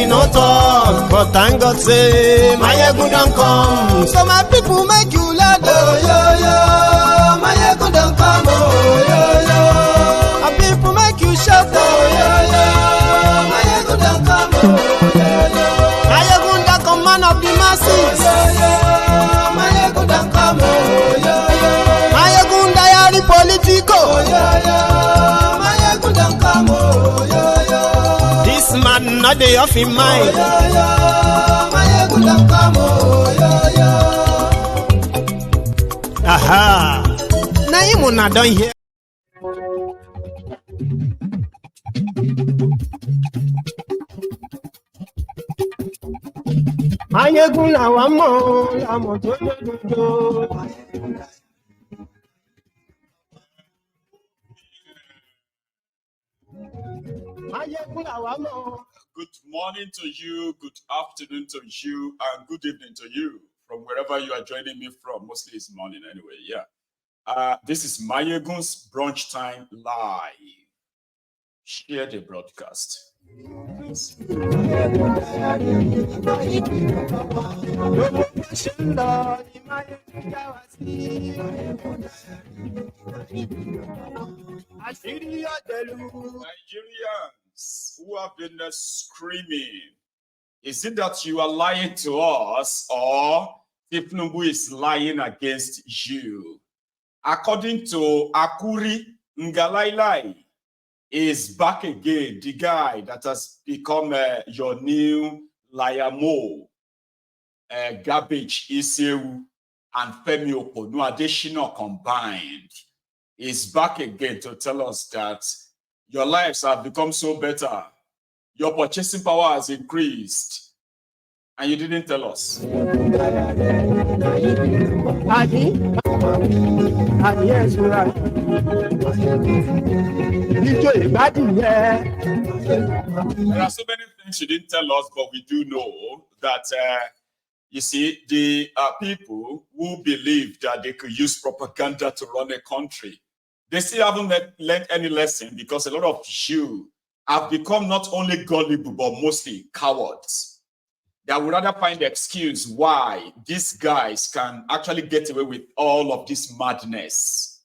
No talk, but thank God say my ego don't come. So my people make you laugh, oh yo yo. My ego don't come, oh yo yo. My people make you shout, oh yo yo. My ego don't come, oh yo yo. My ego don't come, man of the masses, oh yo yo. My ego don't come, oh yo yo. My ego diary politico, oh yo yo. My ego don't come, oh yo yo. This man not the off in mind. Oh, yo, yo. My ego don't come, oh, yo, yo. Aha. Now you not done here. My ego now I'm on do. Good morning to you, good afternoon to you, and good evening to you from wherever you are joining me from. Mostly it's morning anyway, yeah. This is Mayegun's Brunch Time Live. Share the broadcast. Nigerians who have been screaming, is it that you are lying to us or Tinubu is lying against you? According to Akuri, Ngalielie is back again, the guy that has become your new Liamo, Garbage Isewu and Femi Oponu Adesina combined, is back again to tell us that your lives have become so better. Your purchasing power has increased. And you didn't tell us. Yes, right. There are so many things you didn't tell us, but we do know that, you see, the people who believe that they could use propaganda to run a country, they still haven't learned any lesson because a lot of you have become not only gullible, but mostly cowards. They would rather find the excuse why these guys can actually get away with all of this madness.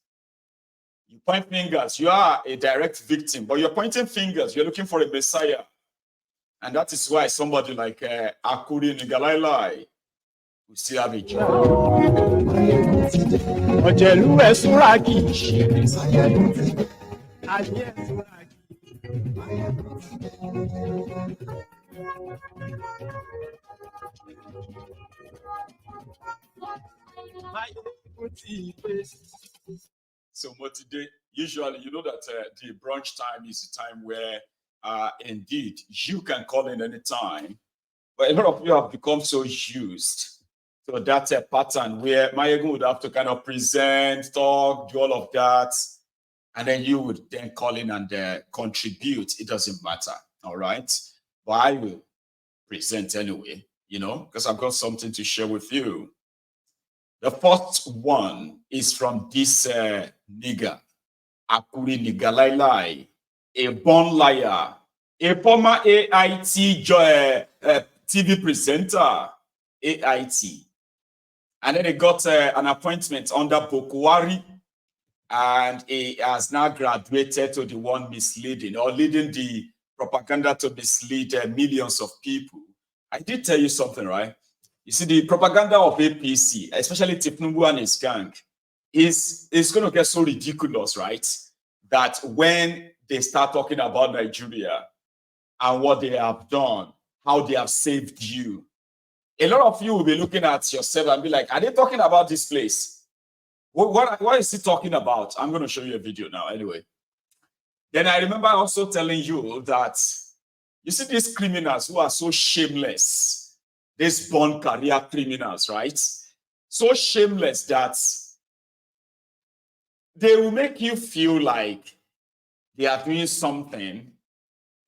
You point fingers, you are a direct victim, but you're pointing fingers, you're looking for a messiah. And that is why somebody like Akuri and Ngalielie will still have a job. So today, usually, you know that the brunch time is the time where indeed you can call in any time, but a lot of you have become so used. So that's a pattern where Mayegun would have to kind of present, talk, do all of that, and then you would then call in and contribute. It doesn't matter, all right? But I will present anyway, you know, because I've got something to share with you. The first one is from this nigger, Akuri Ngalielie, a born liar, a former AIT TV presenter, AIT. And then he got an appointment under Bokwari, and he has now graduated to the one misleading or leading the propaganda to mislead millions of people. I did tell you something, right? You see, the propaganda of APC, especially Tinubu and his gang, is going to get so ridiculous, right? That when they start talking about Nigeria and what they have done, how they have saved you, a lot of you will be looking at yourself and be like, are they talking about this place? What is he talking about? I'm going to show you a video now anyway. Then I remember also telling you that, you see these criminals who are so shameless, these born career criminals, right? So shameless that they will make you feel like they are doing something,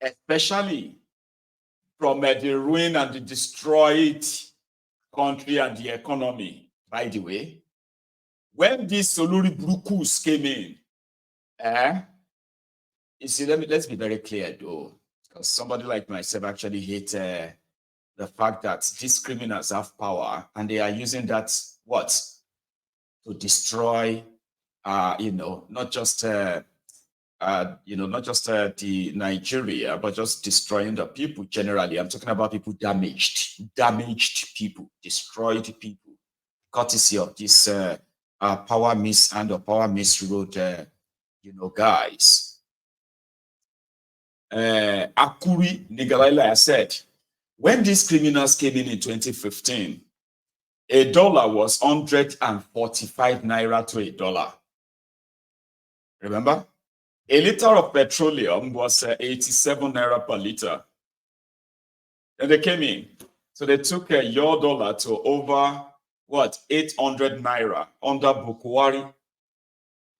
especially from the ruin and the destroyed country and the economy. By the way, when these Soluri Brukus came in, you see, let's be very clear though, because somebody like myself actually hate the fact that these criminals have power and they are using that what to destroy, not just not just the Nigeria, but just destroying the people generally. I'm talking about people damaged people, destroyed people, courtesy of this power mishandle or power misruled, guys. Akuri, Ngalielie, I said, when these criminals came in 2015, a dollar was 145 naira to a dollar. Remember? A liter of petroleum was 87 naira per liter. Then they came in. So they took your dollar to over, 800 naira under Bukwari.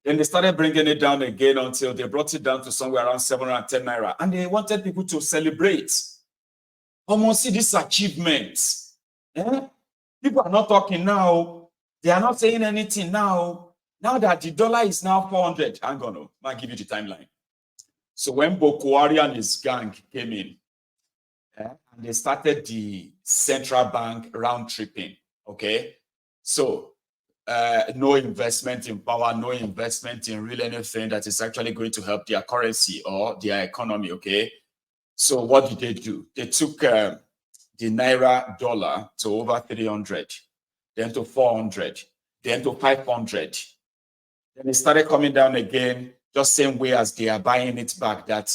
Then they started bringing it down again until they brought it down to somewhere around 710 naira. And they wanted people to celebrate. Almost see this achievement. People are not talking now. They are not saying anything now. Now that the dollar is now 400. I'm going to give you the timeline. So when Bukwari and his gang came in, and they started the central bank round tripping, okay? So no investment in power, no investment in really anything that is actually going to help their currency or their economy, okay? So what did they do? They took the Naira dollar to over 300, then to 400, then to 500. Then it started coming down again, just same way as they are buying it back that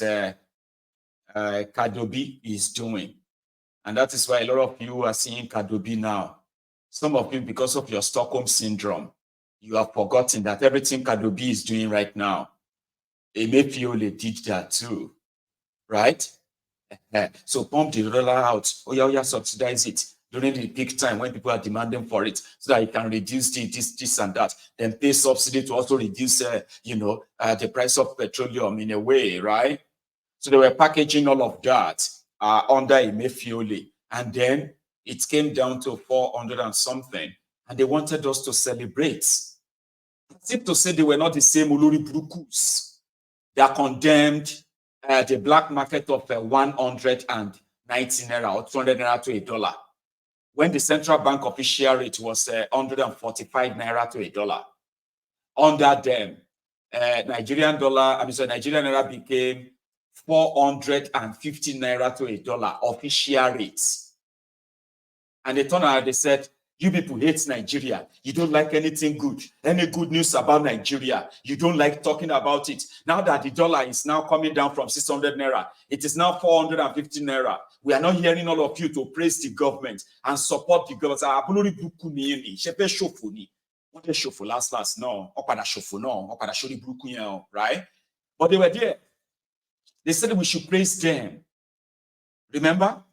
Kadobi is doing. And that is why a lot of you are seeing Kadobi now. Some of you, because of your Stockholm syndrome, you have forgotten that everything Kadobi is doing right now, Emefiole did that too, right? So pump the dollar out. Oh yeah, subsidize it during the peak time when people are demanding for it, so that you can reduce this and that. Then pay subsidy to also reduce, the price of petroleum in a way, right? So they were packaging all of that under Emefiole, and then it came down to 400 and something, and they wanted us to celebrate. As if to say they were not the same Olori Brukus. They are condemned the black market of 190 naira or 200 naira to a dollar, when the central bank official rate was 145 naira to a dollar. Under them, Nigerian naira became 450 naira to a dollar official rates. And they turned around, they said, you people hate Nigeria. You don't like anything good, any good news about Nigeria. You don't like talking about it. Now that the dollar is now coming down from 600 naira, it is now 450 naira. We are not hearing all of you to praise the government and support the government. Right? But they were there. They said we should praise them. Remember?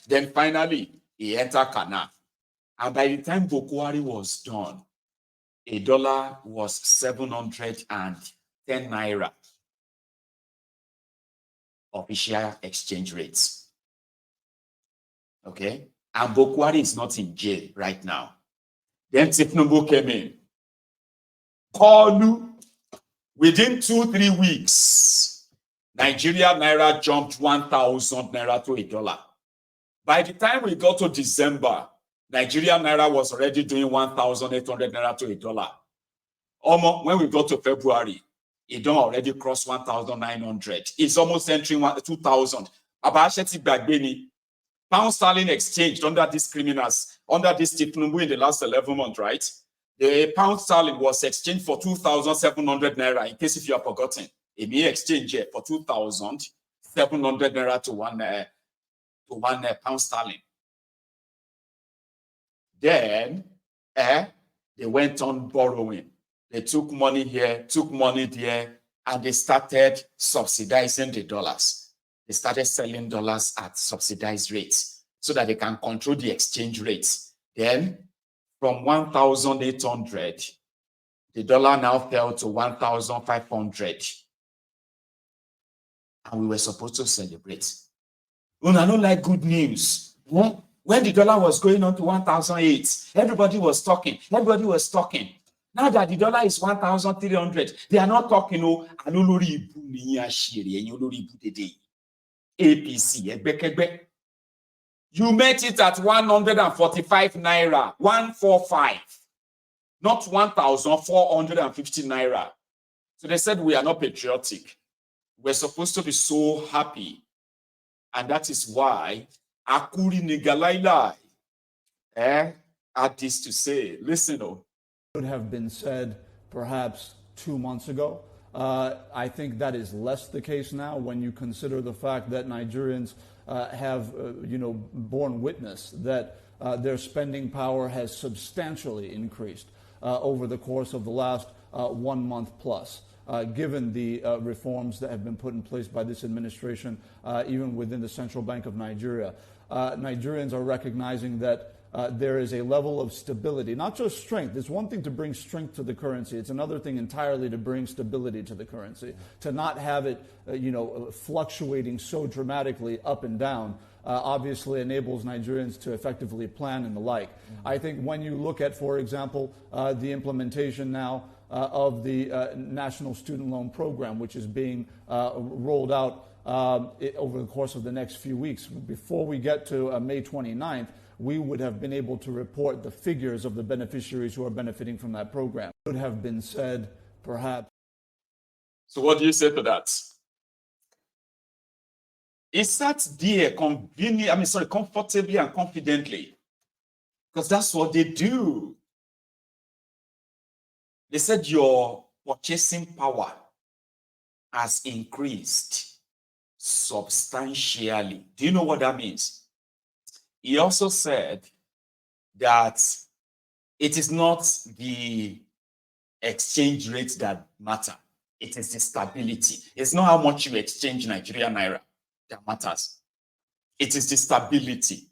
Then finally, he entered Kana. And by the time Bukwari was done, a dollar was 710 naira. Official exchange rates. Okay? And Bukwari is not in jail right now. Then Tinubu came in. Kolu, within 2-3 weeks, Nigeria naira jumped 1,000 naira to a dollar. By the time we got to December, Nigeria naira was already doing 1,800 naira to a dollar. Almost when we got to February, it don't already cross 1,900. It's almost entering 2,000. Abasheti Bagbeni, pound sterling exchanged under these criminals, under this Tinubu in the last 11 months, right? The pound sterling was exchanged for 2,700 naira, in case if you have forgotten. It may exchange for 2,700 naira to one pound sterling. Then they went on borrowing. They took money here, took money there, and they started subsidizing the dollars. They started selling dollars at subsidized rates so that they can control the exchange rates. Then from 1,800, the dollar now fell to 1,500. And we were supposed to celebrate. I don't like good news. When the dollar was going on to 1,008, everybody was talking. Now that the dollar is 1,300, they are not talking. APC, Egbekegbe. You met it at 145 naira, 145, not 1,450 naira. So they said we are not patriotic. We're supposed to be so happy. And that is why Akuri Ngalielie had this to say. Listen, Would have been said perhaps 2 months ago. I think that is less the case now when you consider the fact that Nigerians have, borne witness that their spending power has substantially increased over the course of the last 1 month plus. Given the reforms that have been put in place by this administration, even within the Central Bank of Nigeria. Nigerians are recognizing that there is a level of stability, not just strength. It's one thing to bring strength to the currency. It's another thing entirely to bring stability to the currency, to not have it, fluctuating so dramatically up and down. Obviously enables Nigerians to effectively plan and the like. I think when you look at, for example, the implementation now of the National Student Loan Program, which is being rolled out over the course of the next few weeks. Before we get to May 29th, we would have been able to report the figures of the beneficiaries who are benefiting from that program. It would have been said, perhaps. So what do you say to that? He sat there comfortably and confidently, because that's what they do. They said your purchasing power has increased substantially. Do you know what that means? He also said that it is not the exchange rate that matter. It is the stability. It's not how much you exchange Nigerian naira that matters. It is the stability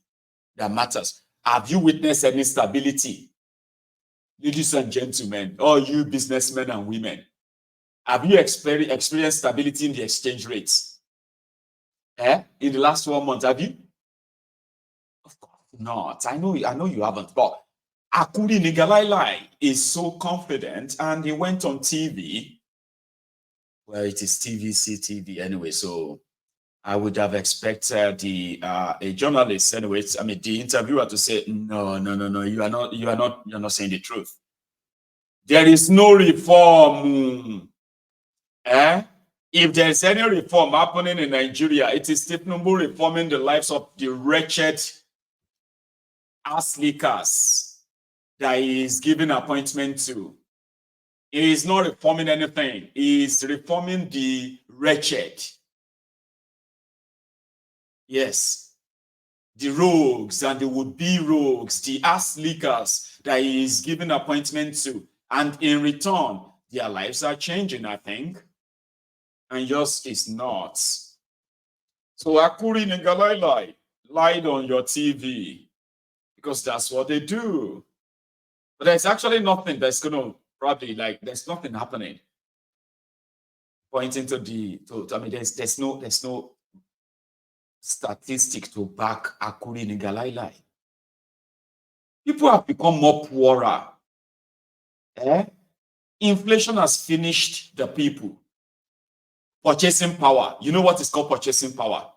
that matters. Have you witnessed any stability? Ladies and gentlemen, all you businessmen and women, have you experienced stability in the exchange rates? In the last 1 month, have you? Of course not. I know you haven't. But Akuri Ngalielie is so confident, and he went on TV. Well, it is TVC anyway, so I would have expected a journalist, anyways, the interviewer to say, no, you're not saying the truth. There is no reform. If there is any reform happening in Nigeria, it is Tinubu reforming the lives of the wretched ass lickers that he is giving appointment to. He is not reforming anything. He is reforming the wretched. Yes. The rogues and the would-be rogues, the ass lickers that he is giving appointment to. And in return, their lives are changing, I think. And yours is not. So Akuri Ngalielie lied on your TV, because that's what they do. But there's actually nothing that's going to there's nothing happening. Pointing to there's no statistic to back Akuri Ngalielie. People have become more poorer. Inflation has finished the people. Purchasing power. You know what is called purchasing power?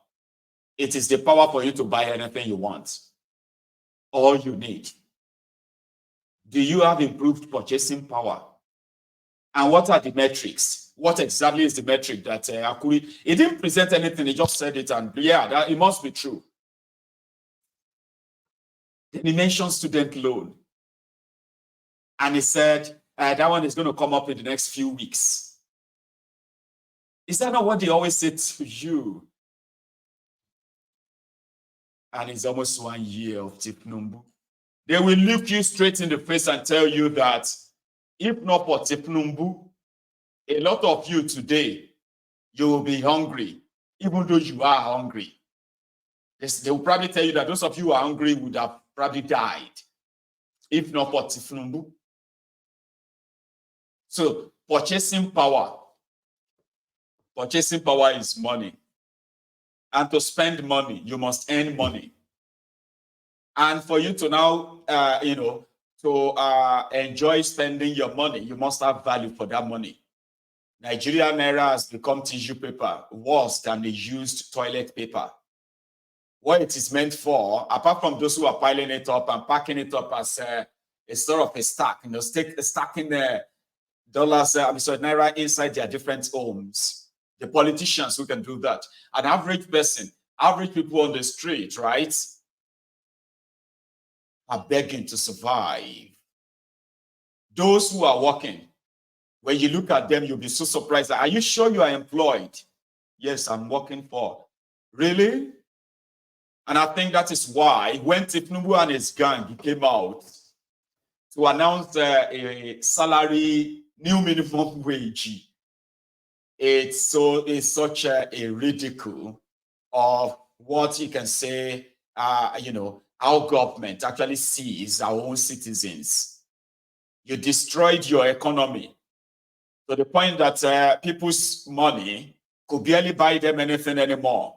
It is the power for you to buy anything you want, all you need. Do you have improved purchasing power? And what are the metrics? What exactly is the metric that Akuri? He didn't present anything. He just said it, and it must be true. Then he mentioned student loan, and he said that one is going to come up in the next few weeks. Is that not what they always say to you? And it's almost 1 year of Tinubu. They will look you straight in the face and tell you that if not for Tinubu, a lot of you today, you will be hungry, even though you are hungry. They will probably tell you that those of you who are hungry would have probably died, if not for Tinubu. So purchasing power is money. And to spend money, you must earn money. And for you to now, enjoy spending your money, you must have value for that money. Nigerian naira has become tissue paper, worse than the used toilet paper. What it is meant for, apart from those who are piling it up and packing it up as a sort of a stack, stacking dollars, naira inside their different homes. The politicians who can do that. An average person, average people on the street, right, are begging to survive. Those who are working, when you look at them, you'll be so surprised. Are you sure you are employed? Yes, I'm working for. Really? And I think that is why when Tinubu and his gang came out to announce a salary, new minimum wage, it's such a ridicule of what you can say, how government actually sees our own citizens. You destroyed your economy to the point that people's money could barely buy them anything anymore.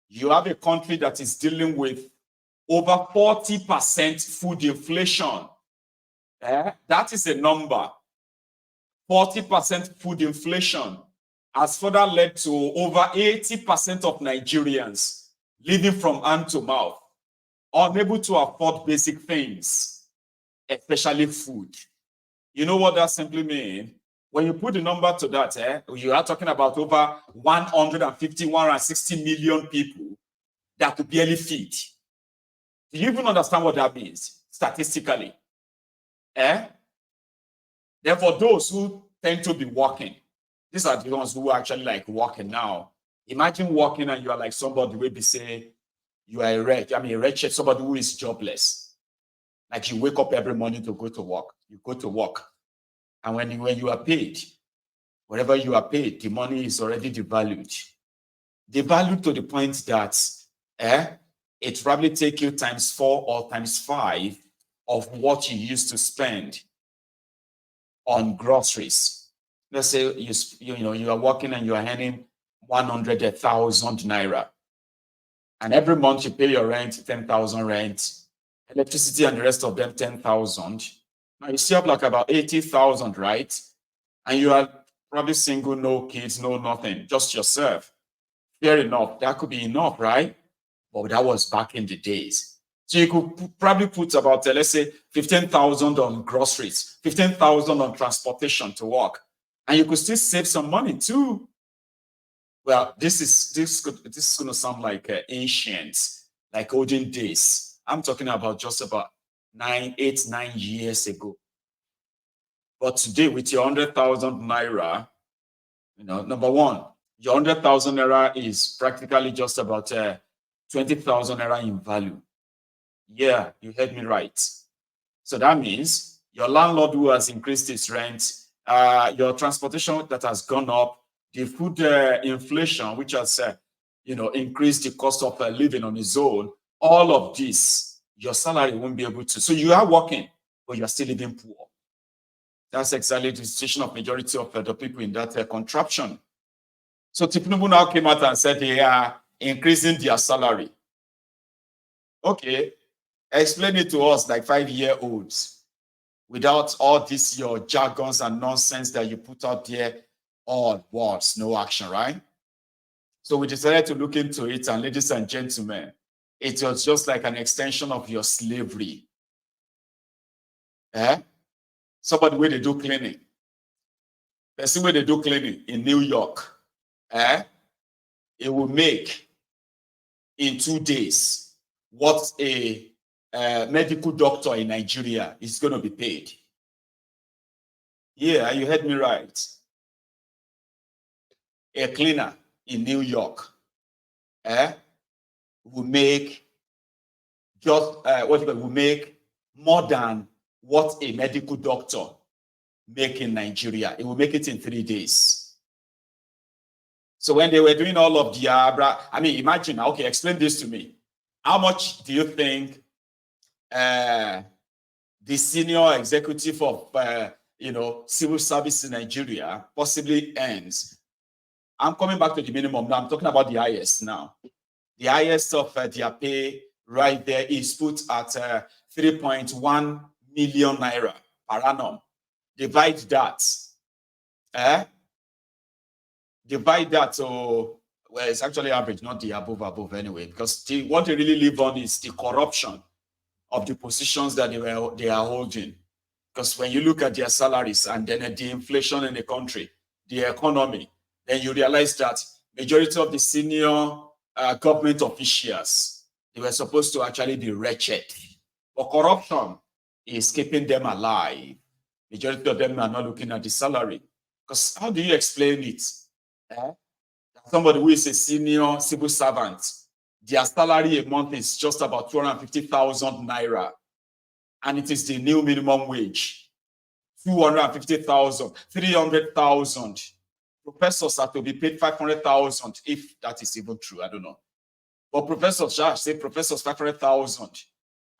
You have a country that is dealing with over 40% food inflation. That is a number. 40% food inflation has further led to over 80% of Nigerians living from hand to mouth, unable to afford basic things, especially food. You know what that simply means? When you put the number to that, you are talking about over 150, 160 million people that could barely feed. Do you even understand what that means statistically? Therefore, those who tend to be working, these are the ones who are actually like working now. Imagine working and you are like somebody who will be saying you are a wretched, somebody who is jobless. Like you wake up every morning to go to work. You go to work. And when you are paid, wherever you are paid, the money is already devalued. Devalued to the point that it probably take you times 4 or times 5 of what you used to spend on groceries. Let's say you are working and you are earning 100,000 naira. And every month you pay your rent, 10,000 rent, electricity and the rest of them 10,000. Now you still have like about 80,000, right? And you are probably single, no kids, no nothing, just yourself. Fair enough, that could be enough, right? But that was back in the days. So you could probably put about, let's say, 15,000 on groceries, 15,000 on transportation to work. And you could still save some money too. Well, this is going to sound like ancient, like olden days. I'm talking about just about 9 years ago. But today, with your 100,000 naira, number one, your 100,000 naira is practically just about 20,000 naira in value. Yeah, you heard me right. So that means your landlord who has increased his rent, your transportation that has gone up, the food inflation, which has increased the cost of living on its own, all of this, your salary won't be able to. So you are working, but you're still living poor. That's exactly the situation of majority of the people in that contraption. So Tinubu now came out and said they are increasing their salary. Okay, explain it to us like 5-year-olds without all this, your jargons and nonsense that you put out there, all words, no action, right? So we decided to look into it, and ladies and gentlemen, it was just like an extension of your slavery. Somebody where they do cleaning. Person where they do cleaning in New York, it will make in 2 days what a medical doctor in Nigeria is going to be paid. Yeah, you heard me right. A cleaner in New York will make just will make more than what a medical doctor make in Nigeria. It will make it in 3 days. So when they were doing all of the imagine, okay, explain this to me. How much do you think the senior executive of civil service in Nigeria possibly earns? I'm coming back to the minimum now. I'm talking about the highest now. The highest of their pay right there is put at 3.1 million naira per annum. Divide that divide that. So, well, it's actually average, not the above anyway, because what they really live on is the corruption of the positions that they are holding. Because when you look at their salaries and then the inflation in the country, the economy, then you realize that majority of the senior government officials, they were supposed to actually be wretched. But corruption is keeping them alive. Majority of them are not looking at the salary. Because how do you explain it? Somebody who is a senior civil servant, their salary a month is just about 250,000 naira. And it is the new minimum wage. 250,000, 300,000. Professors are to be paid 500,000, if that is even true, I don't know. But professors, say professors 500,000.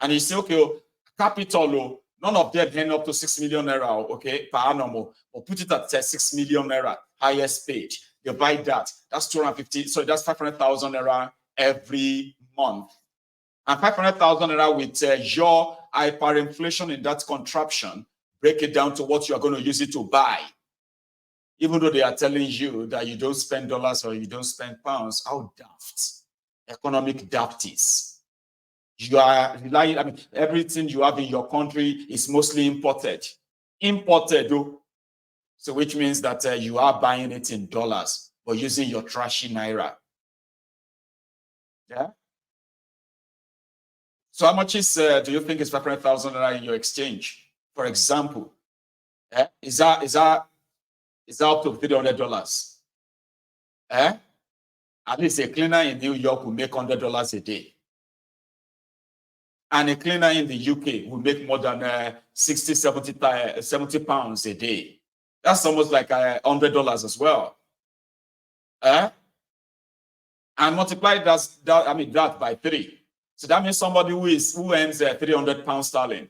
And you say, okay, capital, none of them end up to 6 million naira, okay, per annum, or put it at 6 million naira, highest paid. You buy that, that's 250, so that's 500,000 naira every month. And 500,000 naira with your hyperinflation in that contraption, break it down to what you are going to use it to buy. Even though they are telling you that you don't spend dollars or you don't spend pounds, how daft, economic daft is. You are relying, I mean, everything you have in your country is mostly imported. Imported, though. So which means that you are buying it in dollars, but using your trashy naira. Yeah? So how much is, do you think is 500,000 naira in your exchange? For example, is that up to $300? At least a cleaner in New York will make $100 a day. And a cleaner in the UK will make more than 60, 70 pounds a day. That's almost like $100 as well. And multiply that by 3. So that means somebody who earns 300 pounds sterling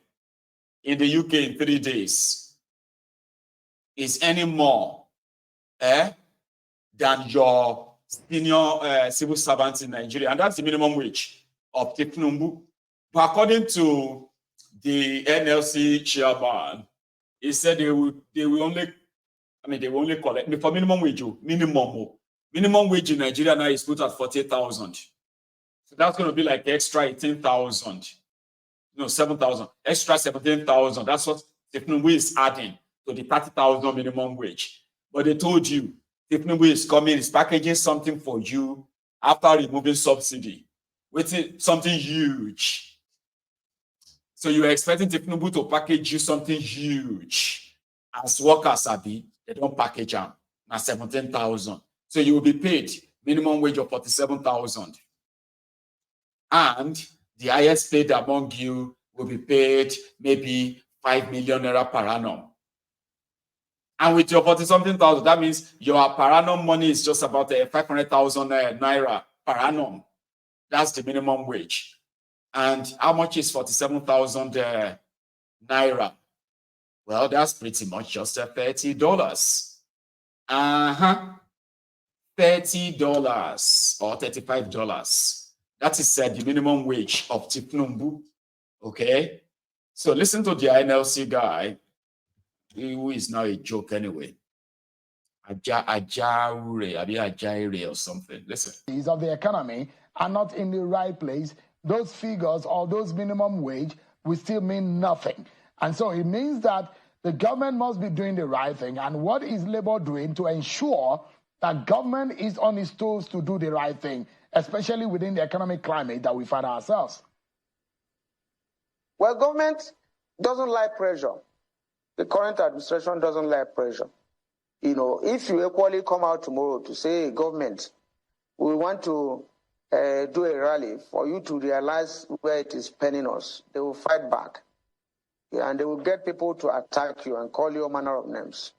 in the UK in 3 days is any more than your senior civil servants in Nigeria. And that's the minimum wage of Tinubu. But according to the NLC chairman, he said they will only collect for minimum wage. Minimum wage in Nigeria now is put at 40,000. So that's going to be like extra 18,000. No, 7,000. Extra 17,000. That's what Tinubu is adding to the 30,000 minimum wage. But they told you, Tinubu is coming, is packaging something for you after removing subsidy. With something huge. So you are expecting Tinubu to package you something huge. As workers, they don't package them. Now 17,000. So you will be paid minimum wage of 47,000. And the highest paid among you will be paid maybe 5 million naira per annum. And with your 40-something thousand, that means your per annum money is just about 500,000 naira per annum. That's the minimum wage. And how much is 47,000 naira? Well, that's pretty much just $30. $30 or $35. That is the minimum wage of Tinubu. Okay? So listen to the NLC guy, who is now a joke anyway. Ajaire or something. Listen. Of the economy are not in the right place. Those figures or those minimum wage will still mean nothing. And so it means that the government must be doing the right thing. And what is Labour doing to ensure that government is on its toes to do the right thing, especially within the economic climate that we find ourselves? Well, government doesn't like pressure. The current administration doesn't like pressure. You know, if you equally come out tomorrow to say, government, we want to do a rally for you to realize where it is penning us, they will fight back. Yeah, and they will get people to attack you and call you all manner of names.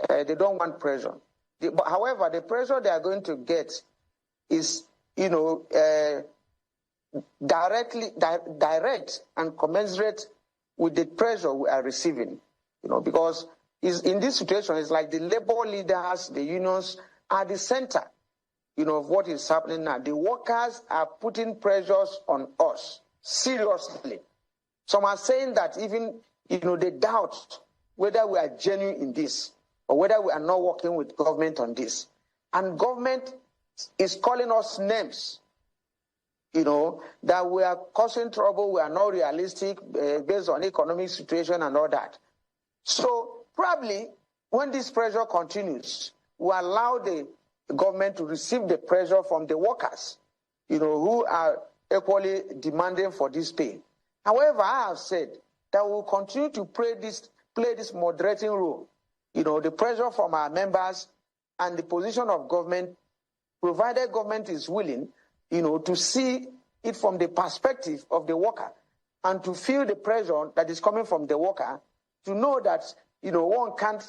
They don't want pressure. However, the pressure they are going to get is, direct and commensurate with the pressure we are receiving. Because in this situation, it's like the labor leaders, the unions are the center, of what is happening now. The workers are putting pressures on us, seriously. Some are saying that even, they doubt whether we are genuine in this or whether we are not working with government on this. and government is calling us names, that we are causing trouble, we are not realistic based on economic situation and all that. So probably when this pressure continues, we allow the government to receive the pressure from the workers, who are equally demanding for this pay. However, I have said that we will continue to play this moderating role, the pressure from our members and the position of government, provided government is willing, to see it from the perspective of the worker and to feel the pressure that is coming from the worker, to know that, one can't